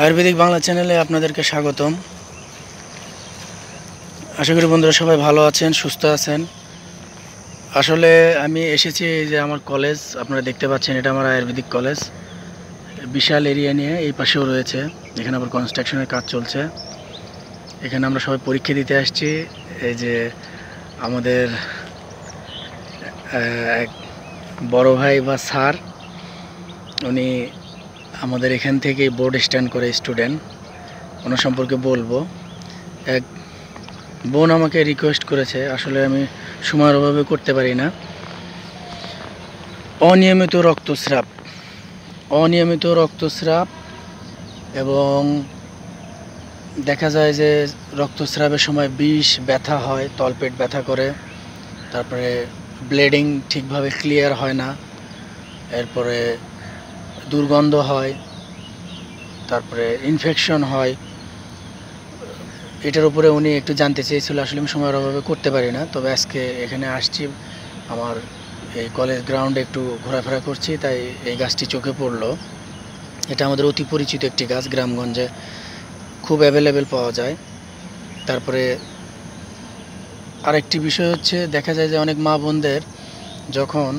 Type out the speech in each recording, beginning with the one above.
আয়ুর্বেদিক বাংলা চ্যানেলে আপনাদেরকে স্বাগতম। আশা করি বন্ধুরা সবাই ভালো আছেন, সুস্থ আছেন। আসলে আমি এসেছি এই যে আমার কলেজ, আপনারা দেখতে পাচ্ছেন এটা আমার আয়ুর্বেদিক কলেজ। বিশাল এরিয়া নিয়ে এই পাশেও রয়েছে, এখানে আবার কনস্ট্রাকশনের কাজ চলছে। এখানে আমরা সবাই পরীক্ষা দিতে আসছি। এই যে আমাদের এক বড় ভাই বা স্যার, উনি আমাদের এখান থেকে বোর্ড স্ট্যান্ড করে স্টুডেন্ট, ওনার সম্পর্কে বলবো। এক বোন আমাকে রিকোয়েস্ট করেছে, আসলে আমি সময়ের অভাবে করতে পারি না। অনিয়মিত রক্তস্রাব এবং দেখা যায় যে রক্তস্রাবের সময় বিষ ব্যথা হয়, তলপেট ব্যথা করে, তারপরে ব্লিডিং ঠিকভাবে ক্লিয়ার হয় না, এরপরে দুর্গন্ধ হয়, তারপরে ইনফেকশন হয়। এটার উপরে উনি একটু জানতে চেয়েছিল। আসলে আমি সময়ের অভাবে করতে পারি না, তবে আজকে এখানে আসছি, আমার এই কলেজ গ্রাউন্ডে একটু ঘোরাফেরা করছি, তাই এই গাছটি চোখে পড়লো। এটা আমাদের অতি পরিচিত একটি গাছ, গ্রামগঞ্জে খুব অ্যাভেলেবেল পাওয়া যায়। তারপরে আরেকটি বিষয় হচ্ছে, দেখা যায় যে অনেক মা বোনদের যখন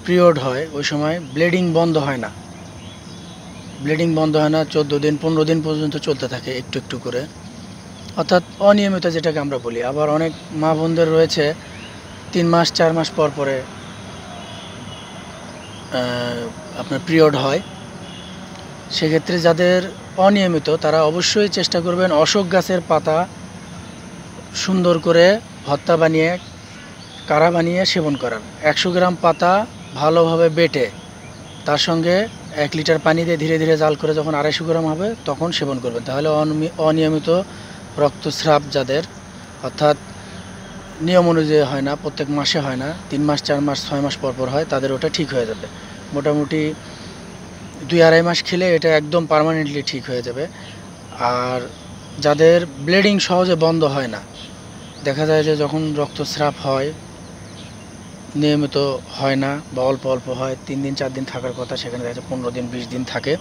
পিরিয়ড হয় ওই সময় ব্লিডিং বন্ধ হয় না, 14 দিন 15 দিন পর্যন্ত চলতে থাকে একটু একটু করে, অর্থাৎ অনিয়মিত যেটাকে আমরা বলি। আবার অনেক মা বোনদের রয়েছে 3 মাস 4 মাস পর পরে আপনার পিরিয়ড হয়। সেক্ষেত্রে যাদের অনিয়মিত, তারা অবশ্যই চেষ্টা করবেন অশোক গাছের পাতা সুন্দর করে ভর্তা বানিয়ে, কাড়া বানিয়ে সেবন করার। 100 গ্রাম পাতা ভালোভাবে বেটে তার সঙ্গে 1 লিটার পানি দিয়ে ধীরে ধীরে জাল করে যখন 250 গ্রাম হবে তখন সেবন করবেন। তাহলে অনিয়মিত রক্তস্রাব যাদের, অর্থাৎ নিয়ম অনুযায়ী হয় না, প্রত্যেক মাসে হয় না, 3 মাস 4 মাস 6 মাস পর পর হয়, তাদের ওটা ঠিক হয়ে যাবে। মোটামুটি 2-2.5 মাস খেলে এটা একদম পার্মানেন্টলি ঠিক হয়ে যাবে। আর যাদের ব্লিডিং সহজে বন্ধ হয় না, দেখা যায় যে যখন রক্তস্রাব হয় নিয়মিত হয় না বা অল্প অল্প হয়, 3 দিন 4 দিন থাকার কথা, সেখানে দেখা যায় 15 দিন 20 দিন থাকে।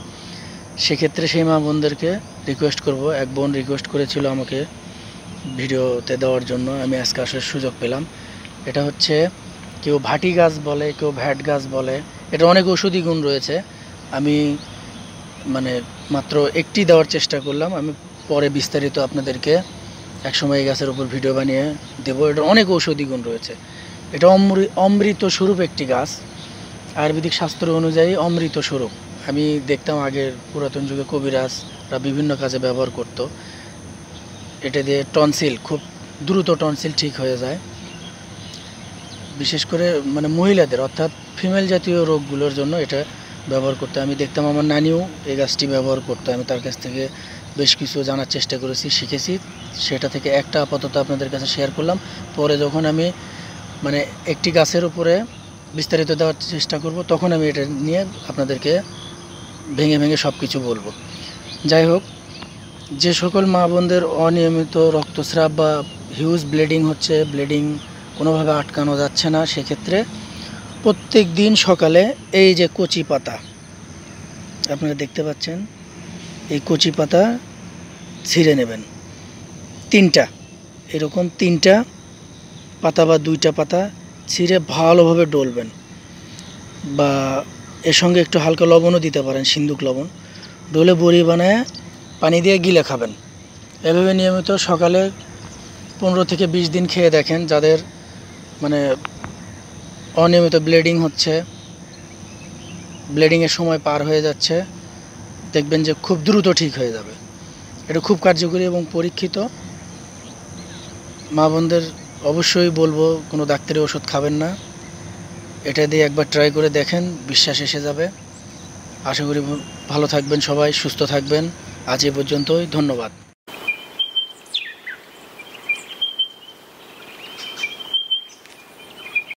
সেক্ষেত্রে সেই মা বোনদেরকে রিকোয়েস্ট করব, এক বোন রিকোয়েস্ট করেছিল আমাকে ভিডিওতে দেওয়ার জন্য, আমি আজকে আসলে সুযোগ পেলাম। এটা হচ্ছে, কেউ ভাটি গাছ বলে, কেউ ভ্যাট গাছ বলে, এটা অনেক ঔষধি গুণ রয়েছে। আমি মাত্র একটি দেওয়ার চেষ্টা করলাম, আমি পরে বিস্তারিত আপনাদেরকে একসময় এই গাছের উপর ভিডিও বানিয়ে দেবো। এটা অনেক ঔষধি গুণ রয়েছে। এটা অমৃত স্বরূপ একটি গাছ, আয়ুর্বেদিক শাস্ত্র অনুযায়ী অমৃত স্বরূপ। আমি দেখতাম আগের পুরাতন যুগে কবিরাজরা বিভিন্ন কাজে ব্যবহার করত। এটা দিয়ে টনসিল, খুব দ্রুত টনসিল ঠিক হয়ে যায়, বিশেষ করে মহিলাদের, অর্থাৎ ফিমেল জাতীয় রোগগুলোর জন্য এটা ব্যবহার করতে। আমি দেখতাম আমার নানিও এই গাছটি ব্যবহার করতো। আমি তার কাছ থেকে বেশ কিছু জানার চেষ্টা করেছি, শিখেছি। সেটা থেকে একটা আপাতত আপনাদের কাছে শেয়ার করলাম। পরে যখন আমি একটি গাছের উপরে বিস্তারিত দেওয়ার চেষ্টা করব, তখন আমি এটা নিয়ে আপনাদেরকে ভেঙে ভেঙে সব কিছু বলবো। যাই হোক, যে সকল মা বোনদের অনিয়মিত রক্তস্রাব বা হিউজ ব্লিডিং হচ্ছে, ব্লিডিং কোনোভাবে আটকানো যাচ্ছে না, সেক্ষেত্রে প্রত্যেক দিন সকালে এই যে কচি পাতা আপনারা দেখতে পাচ্ছেন, এই কচি পাতা ছিঁড়ে নেবেন। 3টা, এরকম 3টা পাতা বা 2টা পাতা ছিঁড়ে ভালোভাবে ডলবেন, বা এর সঙ্গে একটু হালকা লবণও দিতে পারেন, সিন্দুক লবণ, ডলে বড়ি বানায় পানি দিয়ে গিলে খাবেন। এভাবে নিয়মিত সকালে 15 থেকে 20 দিন খেয়ে দেখেন। যাদের অনিয়মিত ব্লিডিং হচ্ছে, ব্লিডিংয়ের সময় পার হয়ে যাচ্ছে, দেখবেন যে খুব দ্রুত ঠিক হয়ে যাবে। এটা খুব কার্যকরী এবং পরীক্ষিত। মা বোনদের অবশ্যই বলবো, কোনো ডাক্তারি ওষুধ খাবেন না, এটা দিয়ে একবার ট্রাই করে দেখেন, বিশ্বাস এসে যাবে। আশা করি ভালো থাকবেন সবাই, সুস্থ থাকবেন। আজ এ পর্যন্তই, ধন্যবাদ।